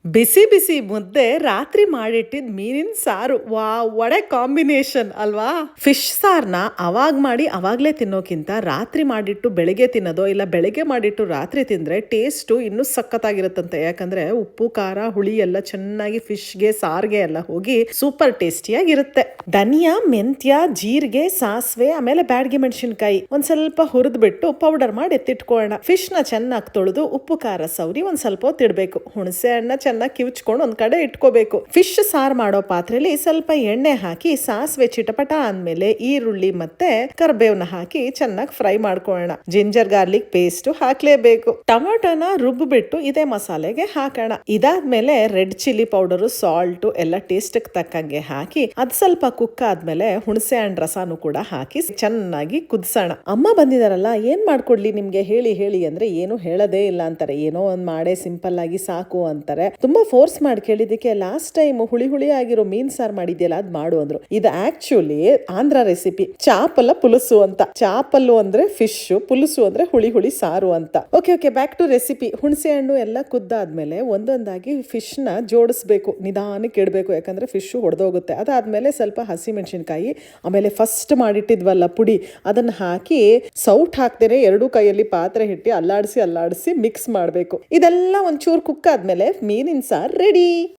ಬಿಸಿ ಬಿಸಿ ಮುದ್ದೆ ರಾತ್ರಿ ಮಾಡಿಟ್ಟಿದ್ ಮೀನಿನ ಸಾರು ಒಡೆ ಕಾಂಬಿನೇಷನ್ ಅಲ್ವಾ. ಫಿಶ್ ಸಾರ್ನ ಅವಾಗ ಮಾಡಿ ಅವಾಗ್ಲೇ ತಿನ್ನೋಕ್ಕಿಂತ ರಾತ್ರಿ ಮಾಡಿಟ್ಟು ಬೆಳಿಗ್ಗೆ ತಿನ್ನೋದು ಇಲ್ಲ ಬೆಳಿಗ್ಗೆ ಮಾಡಿಟ್ಟು ರಾತ್ರಿ ತಿಂದ್ರೆ ಟೇಸ್ಟು ಇನ್ನೂ ಸಖತ್ತಾಗಿರುತ್ತಂತೆ. ಯಾಕಂದ್ರೆ ಉಪ್ಪು ಖಾರ ಹುಳಿ ಎಲ್ಲ ಚೆನ್ನಾಗಿ ಫಿಶ್ಗೆ ಸಾರ್ಗೆ ಎಲ್ಲ ಹೋಗಿ ಸೂಪರ್ ಟೇಸ್ಟಿಯಾಗಿರುತ್ತೆ. ಧನಿಯಾ ಮೆಂತ್ಯ ಜೀರಿಗೆ ಸಾಸಿವೆ ಆಮೇಲೆ ಬ್ಯಾಡಗಿ ಮೆಣಸಿನ್ಕಾಯಿ ಒಂದ್ ಸ್ವಲ್ಪ ಹುರಿದ್ಬಿಟ್ಟು ಪೌಡರ್ ಮಾಡಿ ಎತ್ತಿಟ್ಕೊಳ್ಳೋಣ. ಫಿಶ್ ನ ಚೆನ್ನಾಗಿ ತೊಳೆದು ಉಪ್ಪು ಖಾರ ಸೌರಿ ಒಂದ್ ಸ್ವಲ್ಪ ಹೊತ್ತು ಇಡ್ಬೇಕು. ಹುಣಸೆ ಹಣ್ಣ ಚೆನ್ನಾಗಿ ಕಿವುಚ್ಕೊಂಡು ಒಂದ್ ಕಡೆ ಇಟ್ಕೋಬೇಕು. ಫಿಶ್ ಸಾರ್ ಮಾಡೋ ಪಾತ್ರೆಯಲ್ಲಿ ಸ್ವಲ್ಪ ಎಣ್ಣೆ ಹಾಕಿ ಸಾಸಿವೆ ಚಿಟಪಟ ಅಂದ್ಮೇಲೆ ಈರುಳ್ಳಿ ಮತ್ತೆ ಕರ್ಬೇವನ್ನ ಹಾಕಿ ಚೆನ್ನಾಗಿ ಫ್ರೈ ಮಾಡ್ಕೊಳ್ಳೋಣ. ಜಿಂಜರ್ ಗಾರ್ಲಿಕ್ ಪೇಸ್ಟ್ ಹಾಕ್ಲೇಬೇಕು. ಟೊಮೆಟೊನ ರುಬ್ಬಿಬಿಟ್ಟು ಇದೇ ಮಸಾಲೆಗೆ ಹಾಕೋಣ. ಇದಾದ್ಮೇಲೆ ರೆಡ್ ಚಿಲ್ಲಿ ಪೌಡರ್ ಸಾಲ್ಟ್ ಎಲ್ಲ ಟೇಸ್ಟ್ ತಕ್ಕಂಗೆ ಹಾಕಿ ಅದ್ ಸ್ವಲ್ಪ ಕುಕ್ ಆದ್ಮೇಲೆ ಹುಣಸೆ ಹಣ್ಣು ರಸಾನು ಕೂಡ ಹಾಕಿ ಚೆನ್ನಾಗಿ ಕುದಿಸೋಣ. ಅಮ್ಮ ಬಂದಿದಾರಲ್ಲ ಏನ್ ಮಾಡ್ಕೊಡ್ಲಿ ನಿಮ್ಗೆ ಹೇಳಿ ಹೇಳಿ ಅಂದ್ರೆ ಏನು ಹೇಳದೇ ಇಲ್ಲ ಅಂತಾರೆ. ಏನೋ ಒಂದ್ ಮಾಡೇ ಸಿಂಪಲ್ ಆಗಿ ಸಾಕು ಅಂತಾರೆ. ತುಂಬಾ ಫೋರ್ಸ್ ಮಾಡಿ ಕೇಳಿದಕ್ಕೆ ಲಾಸ್ಟ್ ಟೈಮ್ ಹುಳಿ ಹುಳಿ ಆಗಿರೋ ಮೀನ್ ಸಾರ್ ಮಾಡಿದ್ಯಲ್ಲ ಅದ್ ಮಾಡು ಅಂದ್ರು. ಇದು ಆಕ್ಚುಲಿ ಆಂಧ್ರ ರೆಸಿಪಿ. ಚಾಪಲ್ಲ ಪುಲುಸು ಅಂತ. ಚಾಪಲ್ಲು ಅಂದ್ರೆ ಫಿಶ್, ಪುಲುಸು ಅಂದ್ರೆ ಹುಳಿ ಹುಳಿ ಸಾರು ಅಂತ. Okay back to recipe. ಹುಣಸೆ ಹಣ್ಣು ಎಲ್ಲ ಕುದ್ದಾದ್ಮೇಲೆ ಒಂದೊಂದಾಗಿ ಫಿಶ್ ನ ಜೋಡಿಸ್ಬೇಕು. ನಿಧಾನಕ್ಕೆ ಇಡಬೇಕು, ಯಾಕಂದ್ರೆ ಫಿಶ್ ಹೊಡೆದೋಗುತ್ತೆ. ಅದಾದ್ಮೇಲೆ ಸ್ವಲ್ಪ ಹಸಿ ಮೆಣಸಿನ್ಕಾಯಿ ಆಮೇಲೆ ಫಸ್ಟ್ ಮಾಡಿಟ್ಟಿದ್ವಲ್ಲ ಪುಡಿ ಅದನ್ನ ಹಾಕಿ ಸೌಟ್ ಹಾಕ್ದೇನೆ ಎರಡು ಕೈಯಲ್ಲಿ ಪಾತ್ರೆ ಹಿಟ್ಟಿ ಅಲ್ಲಾಡಿಸಿ ಮಿಕ್ಸ್ ಮಾಡಬೇಕು. ಇದೆಲ್ಲ ಒಂಚೂರು ಕುಕ್ ಆದ್ಮೇಲೆ ಮೀನಿನ ಸಾರ್ ರೆಡಿ.